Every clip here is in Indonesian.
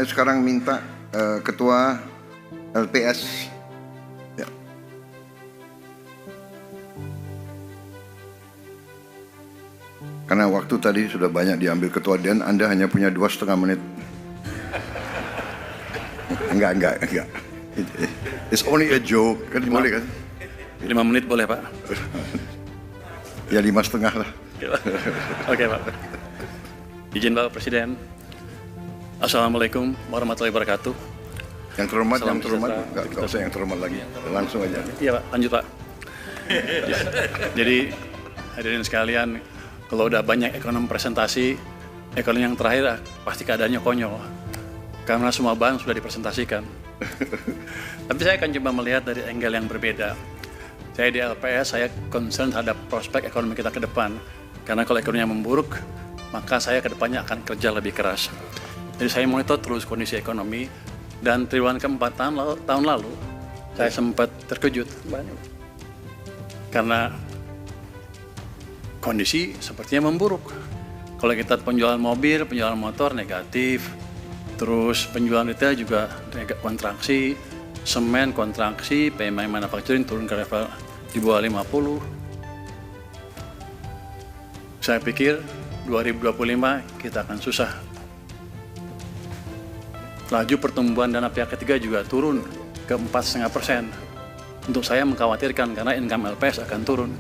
Saya sekarang minta Ketua LPS. Ya. Karena waktu tadi sudah banyak diambil Ketua dan Anda hanya punya 2,5 menit. Enggak. It's only a joke. Kan boleh kan? 5 menit boleh, Pak? Ya 5,5 lah. Oke, Pak. Izin Bapak Presiden. Assalamualaikum warahmatullahi wabarakatuh. Yang terhormat, Salam yang terhormat. sejahtera. Enggak usah yang terhormat lagi. Langsung aja. Iya, Pak. Lanjut, Pak. Jadi, hadirin sekalian, kalau udah banyak ekonom presentasi, ekonom yang terakhir pasti keadaannya konyol. Karena semua bahan sudah dipresentasikan. Tapi saya akan coba melihat dari angle yang berbeda. Saya di LPS, saya concern terhadap prospek ekonomi kita ke depan. Karena kalau ekonominya memburuk, maka saya ke depannya akan kerja lebih keras. Jadi saya monitor terus kondisi ekonomi, dan triwulan keempat tahun lalu, saya sempat terkejut. Karena kondisi sepertinya memburuk. Kalau kita penjualan mobil, penjualan motor negatif, terus penjualan retail juga kontraksi, semen kontraksi, PMI manufacturing turun ke level di bawah 50. Saya pikir 2025 kita akan susah. Laju pertumbuhan dana pihak ketiga juga turun ke 4,5%. Untuk saya mengkhawatirkan karena income LPS akan turun.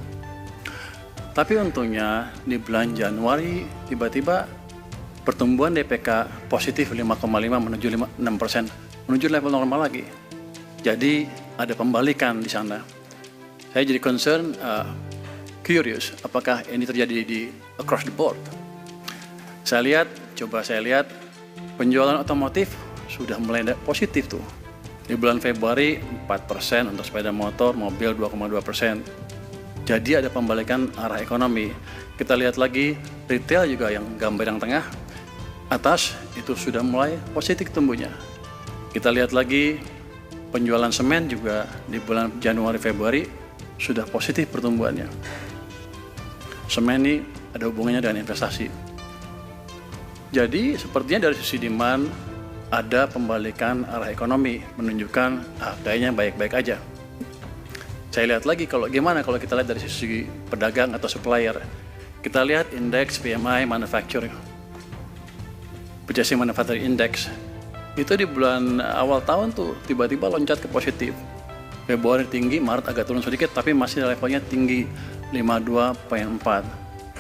Tapi untungnya di bulan Januari tiba-tiba pertumbuhan DPK positif 5,5 menuju 6%, menuju level normal lagi. Jadi ada pembalikan di sana. Saya jadi concern, curious, apakah ini terjadi di across the board? Saya lihat penjualan otomotif sudah mulai positif tuh. Di bulan Februari 4% untuk sepeda motor, mobil 2,2%. Jadi ada pembalikan arah ekonomi. Kita lihat lagi retail juga yang gambar yang tengah atas itu sudah mulai positif tumbuhnya. Kita lihat lagi penjualan semen juga di bulan Januari Februari sudah positif pertumbuhannya. Semen ini ada hubungannya dengan investasi. Jadi sepertinya dari sisi demand ada pembalikan arah ekonomi menunjukkan kayaknya baik-baik aja. Saya lihat lagi gimana kalau kita lihat dari sisi pedagang atau supplier. Kita lihat indeks PMI manufacturing, Purchasing Manufacturing Index. Itu di bulan awal tahun tuh tiba-tiba loncat ke positif. Februari tinggi, Maret agak turun sedikit, tapi masih levelnya tinggi 52,4.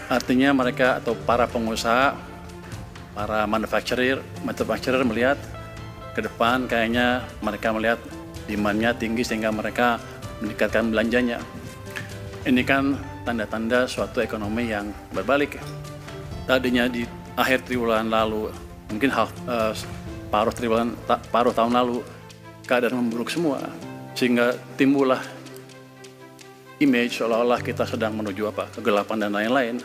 Artinya mereka atau para pengusaha, para manufacturer melihat ke depan kayaknya mereka melihat demand-nya tinggi sehingga mereka meningkatkan belanjanya. Ini kan tanda-tanda suatu ekonomi yang berbalik. Tadinya di akhir triwulan lalu, mungkin paruh tahun lalu keadaan memburuk semua, sehingga timbullah image seolah-olah kita sedang menuju kegelapan dan lain-lain.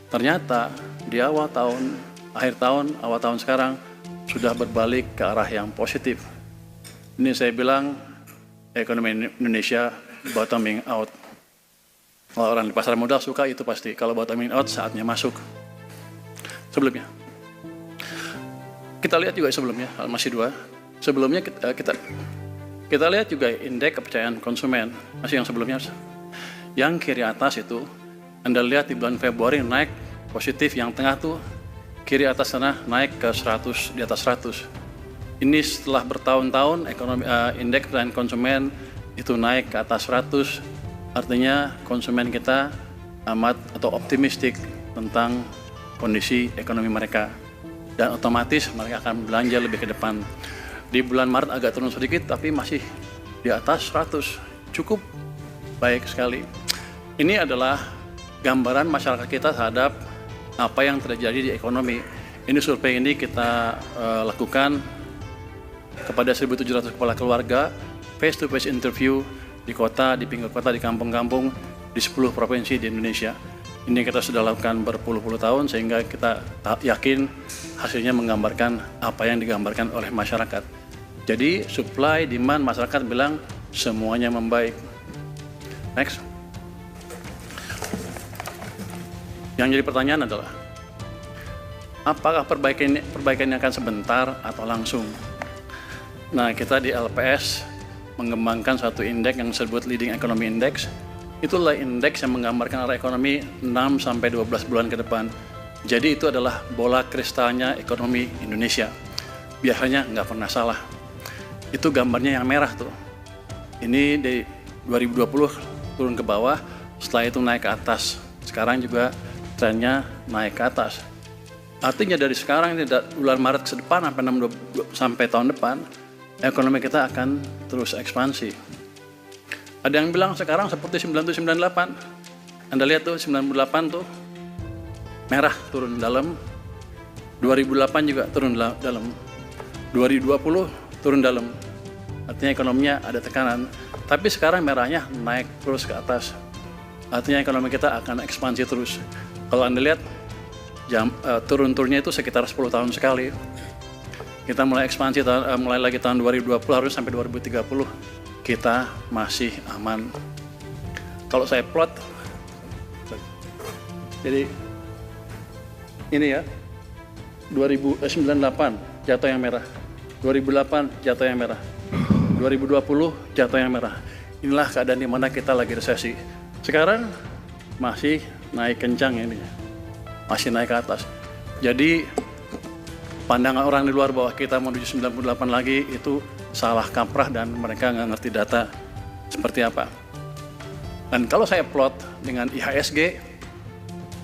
Ternyata di awal tahun sekarang sudah berbalik ke arah yang positif. Ini saya bilang ekonomi Indonesia bottoming out. Kalau orang di pasar modal suka itu pasti. Kalau bottoming out saatnya masuk. Sebelumnya kita lihat juga masih 2. Sebelumnya kita lihat juga indeks kepercayaan konsumen masih yang sebelumnya. Yang kiri atas itu Anda lihat di bulan Februari naik positif, yang tengah tuh kiri atas sana naik ke 100, di atas 100. Ini setelah bertahun-tahun ekonomi indeks kepercayaan konsumen itu naik ke atas 100. Artinya konsumen kita amat atau optimistik tentang kondisi ekonomi mereka. Dan otomatis mereka akan belanja lebih ke depan. Di bulan Maret agak turun sedikit, tapi masih di atas 100. Cukup baik sekali. Ini adalah gambaran masyarakat kita terhadap apa yang terjadi di ekonomi. Ini survei ini kita lakukan kepada 1.700 kepala keluarga, face-to-face interview di kota, di pinggir kota, di kampung-kampung, di 10 provinsi di Indonesia. Ini kita sudah lakukan berpuluh-puluh tahun sehingga kita yakin hasilnya menggambarkan apa yang digambarkan oleh masyarakat. Jadi supply, demand, masyarakat bilang semuanya membaik. Next. Yang jadi pertanyaan adalah apakah perbaikannya akan sebentar atau langsung? Nah, kita di LPS mengembangkan satu indeks yang disebut Leading Economy Index. Itulah indeks yang menggambarkan arah ekonomi 6-12 bulan ke depan. Jadi itu adalah bola kristalnya ekonomi Indonesia. Biasanya nggak pernah salah. Itu gambarnya yang merah tuh. Ini dari 2020 turun ke bawah, setelah itu naik ke atas. Sekarang juga trennya naik ke atas. Artinya dari sekarang ini bulan Maret ke depan sampai tahun depan, ekonomi kita akan terus ekspansi. Ada yang bilang sekarang seperti 97-98. Anda lihat tuh 98 tuh merah turun dalam, 2008 juga turun dalam, 2020 turun dalam. Artinya ekonominya ada tekanan. Tapi sekarang merahnya naik terus ke atas. Artinya ekonomi kita akan ekspansi terus. Kalau Anda lihat turun-turunnya itu sekitar 10 tahun sekali. Kita mulai ekspansi mulai lagi tahun 2020 harus sampai 2030 kita masih aman. Kalau saya plot, jadi ini ya 98 jatuh yang merah, 2008 jatuh yang merah, 2020 jatuh yang merah. Inilah keadaan di mana kita lagi resesi. Sekarang masih naik kencang ini, masih naik ke atas. Jadi pandangan orang di luar bahwa kita menuju 98 lagi itu salah kaprah dan mereka nggak ngerti data seperti apa. Dan kalau saya plot dengan IHSG,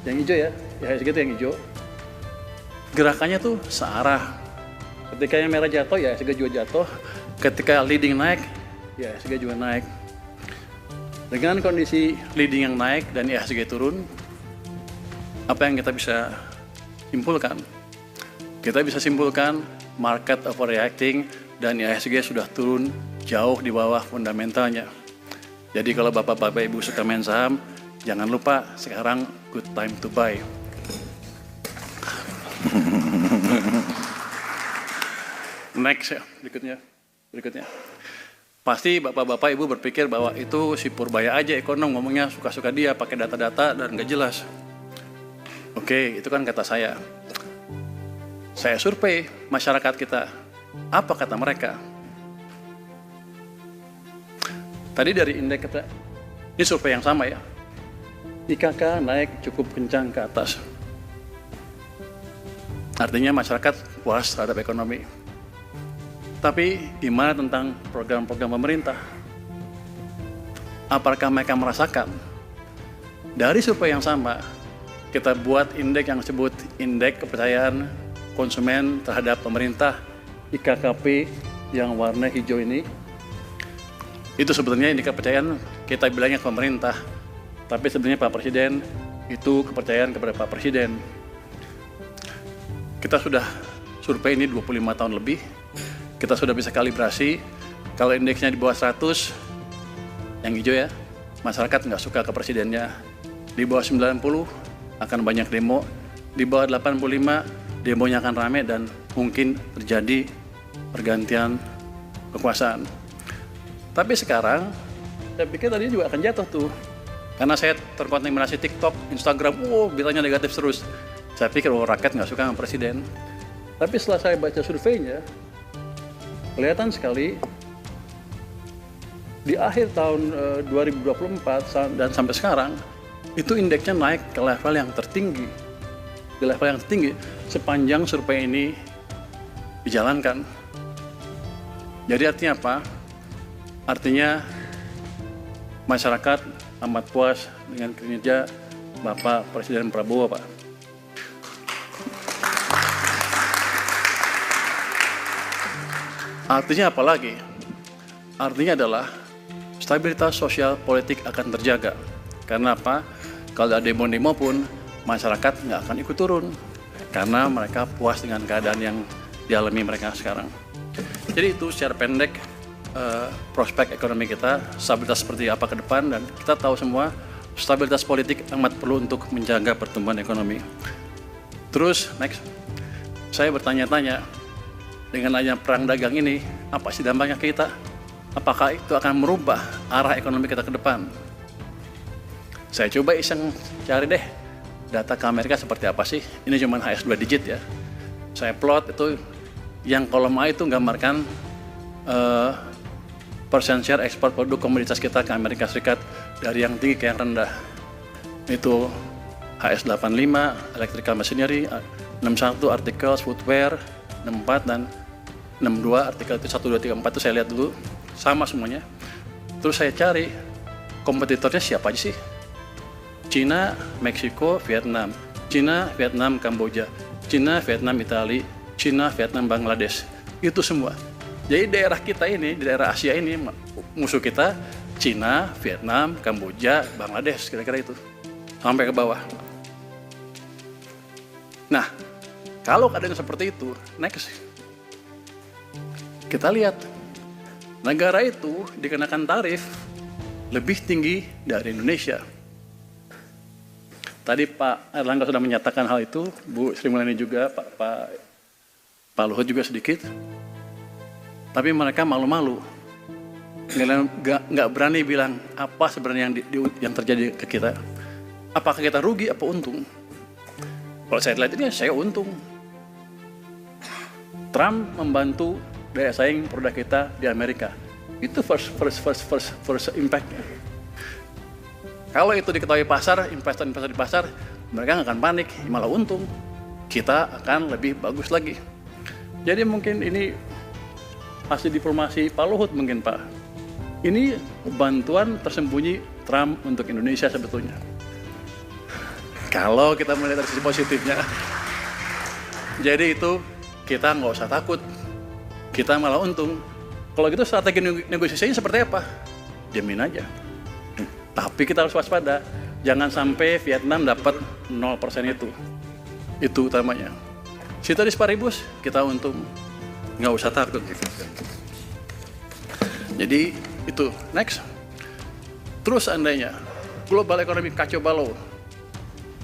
yang hijau ya, IHSG itu yang hijau, gerakannya tuh searah. Ketika yang merah jatuh, ya IHSG juga jatuh. Ketika leading naik, ya IHSG juga naik. Dengan kondisi leading yang naik dan IHSG turun, apa yang kita bisa simpulkan? Kita bisa simpulkan market overreacting dan IHSG sudah turun jauh di bawah fundamentalnya. Jadi kalau bapak-bapak ibu suka main saham, jangan lupa sekarang good time to buy. Next ya, berikutnya. Pasti bapak-bapak ibu berpikir bahwa itu si Purbaya aja ekonom ngomongnya suka-suka dia pakai data-data dan nggak jelas. Oke, itu kan kata saya. Saya survei masyarakat kita, apa kata mereka? Tadi dari indeks kita, ini survei yang sama ya. IKK naik cukup kencang ke atas. Artinya masyarakat puas terhadap ekonomi. Tapi gimana tentang program-program pemerintah? Apakah mereka merasakan? Dari survei yang sama, kita buat indeks yang disebut indeks kepercayaan konsumen terhadap pemerintah, IKKP yang warna hijau ini. Itu sebetulnya indeks kepercayaan kita bilangnya ke pemerintah, tapi sebenarnya Pak Presiden itu kepercayaan kepada Pak Presiden. Kita sudah survei ini 25 tahun lebih, kita sudah bisa kalibrasi. Kalau indeksnya di bawah 100, yang hijau ya, masyarakat nggak suka ke presidennya. Di bawah 90 akan banyak demo, di bawah 85 demonya akan ramai dan mungkin terjadi pergantian kekuasaan. Tapi sekarang, saya pikir tadi juga akan jatuh tuh. Karena saya terkontaminasi TikTok, Instagram, beritanya negatif terus. Saya pikir, rakyat nggak suka sama presiden. Tapi setelah saya baca surveinya, kelihatan sekali di akhir tahun 2024 dan sampai sekarang, itu indeksnya naik ke level yang tertinggi. Di level yang tertinggi sepanjang survei ini dijalankan. Jadi artinya apa? Artinya masyarakat amat puas dengan kinerja Bapak Presiden Prabowo, Pak. Artinya apa lagi? Artinya adalah stabilitas sosial politik akan terjaga. Karena apa? Kalau ada demo-demo pun masyarakat nggak akan ikut turun karena mereka puas dengan keadaan yang dialami mereka sekarang. Jadi itu secara pendek prospek ekonomi kita, stabilitas seperti apa ke depan, dan kita tahu semua stabilitas politik amat perlu untuk menjaga pertumbuhan ekonomi. Terus next, saya bertanya-tanya, dengan adanya perang dagang ini, apa sih dampaknya ke kita? Apakah itu akan merubah arah ekonomi kita ke depan? Saya coba iseng cari deh, data ke Amerika seperti apa sih? Ini cuma HS 2 digit ya. saya plot itu yang kolom A itu gambarkan persen share ekspor produk komoditas kita ke Amerika Serikat dari yang tinggi ke yang rendah. Itu HS85, electrical machinery, 61 articles, footwear, 64 dan 62 artikel itu 1, 2, 3, 4 itu saya lihat dulu sama semuanya. Terus saya cari kompetitornya siapa aja sih? Cina, Meksiko, Vietnam. Cina, Vietnam, Kamboja. Cina, Vietnam, Italia. Cina, Vietnam, Bangladesh. Itu semua. Jadi daerah kita ini, di daerah Asia ini, musuh kita Cina, Vietnam, Kamboja, Bangladesh, kira-kira itu. Sampai ke bawah. Nah, kalau keadaan seperti itu, next. Kita lihat, negara itu dikenakan tarif lebih tinggi dari Indonesia. Tadi Pak Erlangga sudah menyatakan hal itu, Bu Sri Mulyani juga, Pak Luhut juga sedikit. Tapi mereka malu-malu, nggak berani bilang apa sebenarnya yang terjadi ke kita. Apakah kita rugi, apa untung? Kalau saya lihat ini, saya untung. Trump membantu daya saing produk kita di Amerika. Itu first impact-nya. Kalau itu diketahui pasar, investor di pasar, mereka nggak akan panik, malah untung. Kita akan lebih bagus lagi. Jadi mungkin ini hasil diplomasi Pak Luhut mungkin Pak. Ini bantuan tersembunyi Trump untuk Indonesia sebetulnya. Kalau kita melihat dari sisi positifnya. Jadi itu kita nggak usah takut. Kita malah untung. Kalau gitu strategi negosiasinya seperti apa? Diamin aja. Tapi kita harus waspada, jangan sampai Vietnam dapat 0% itu. Itu utamanya. Ceteris paribus, kita untung. Nggak usah takut. Jadi itu, next. Terus seandainya global ekonomi kacau balau,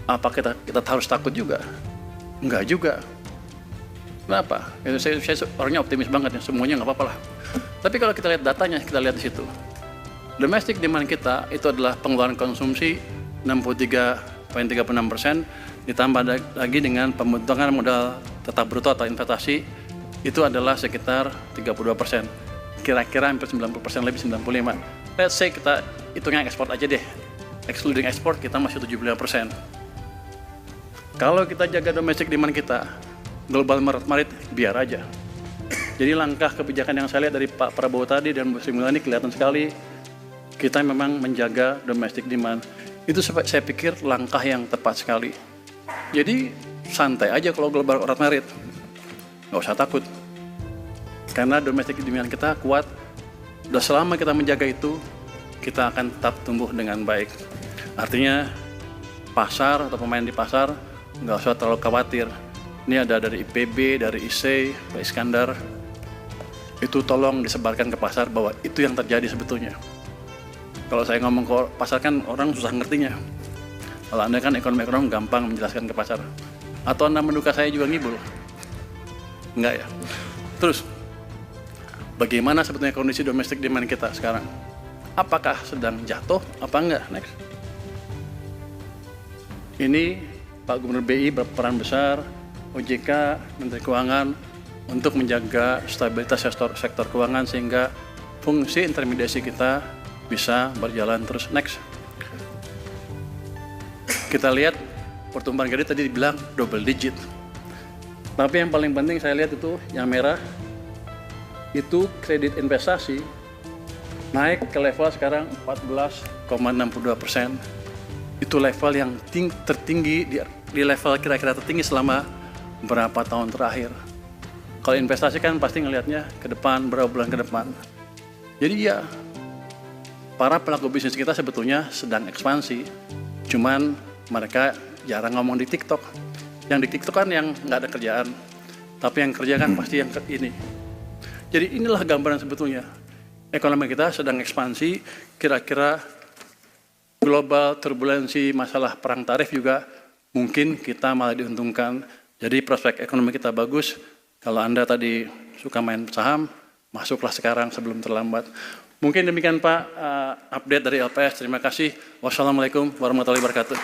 apa kita harus takut juga? Enggak juga. Kenapa? Saya orangnya optimis banget ya, semuanya nggak apa-apa lah. Tapi kalau kita lihat datanya, kita lihat di situ. Domestic demand kita itu adalah pengeluaran konsumsi 63,36%, ditambah lagi dengan pembentukan modal tetap bruto atau investasi itu adalah sekitar 32%. Kira-kira hampir 90% lebih 95%. Let's say kita hitungnya ekspor aja deh. Excluding ekspor kita masih 75%. Kalau kita jaga domestic demand kita, global marit biar aja. Jadi langkah kebijakan yang saya lihat dari Pak Prabowo tadi dan Bu Sri Mulyani kelihatan sekali kita memang menjaga domestic demand. Itu saya pikir langkah yang tepat sekali. Jadi santai aja kalau global marit, nggak usah takut. Karena domestic demand kita kuat. Dan selama kita menjaga itu, kita akan tetap tumbuh dengan baik. Artinya pasar atau pemain di pasar nggak usah terlalu khawatir. Ini ada dari IPB, dari IC, Pak Iskandar. Itu tolong disebarkan ke pasar bahwa itu yang terjadi sebetulnya. Kalau saya ngomong ke pasar kan orang susah ngertinya. Kalau Anda kan ekonom gampang menjelaskan ke pasar. Atau Anda menduga saya juga ngibul? Enggak ya. Terus, bagaimana sebetulnya kondisi domestic demand kita sekarang? Apakah sedang jatuh? Apa enggak? Next. Ini Pak Gubernur BI berperan besar, OJK, Menteri Keuangan, untuk menjaga stabilitas sektor keuangan sehingga fungsi intermediasi kita bisa berjalan terus. Next. Kita lihat pertumbuhan kredit tadi dibilang double digit. Tapi yang paling penting saya lihat itu yang merah, itu kredit investasi naik ke level sekarang 14,62%. Itu level yang tertinggi di level kira-kira tertinggi selama berapa tahun terakhir. Kalau investasi kan pasti ngelihatnya ke depan, berapa bulan ke depan. Jadi ya, para pelaku bisnis kita sebetulnya sedang ekspansi. Cuman mereka jarang ngomong di TikTok. Yang di TikTok kan yang nggak ada kerjaan. Tapi yang kerja kan pasti yang ini. Jadi inilah gambaran sebetulnya. Ekonomi kita sedang ekspansi, kira-kira global turbulensi masalah perang tarif juga mungkin kita malah diuntungkan. Jadi prospek ekonomi kita bagus. Kalau Anda tadi suka main saham, masuklah sekarang sebelum terlambat. Mungkin demikian Pak, update dari LPS. Terima kasih. Wassalamualaikum warahmatullahi wabarakatuh.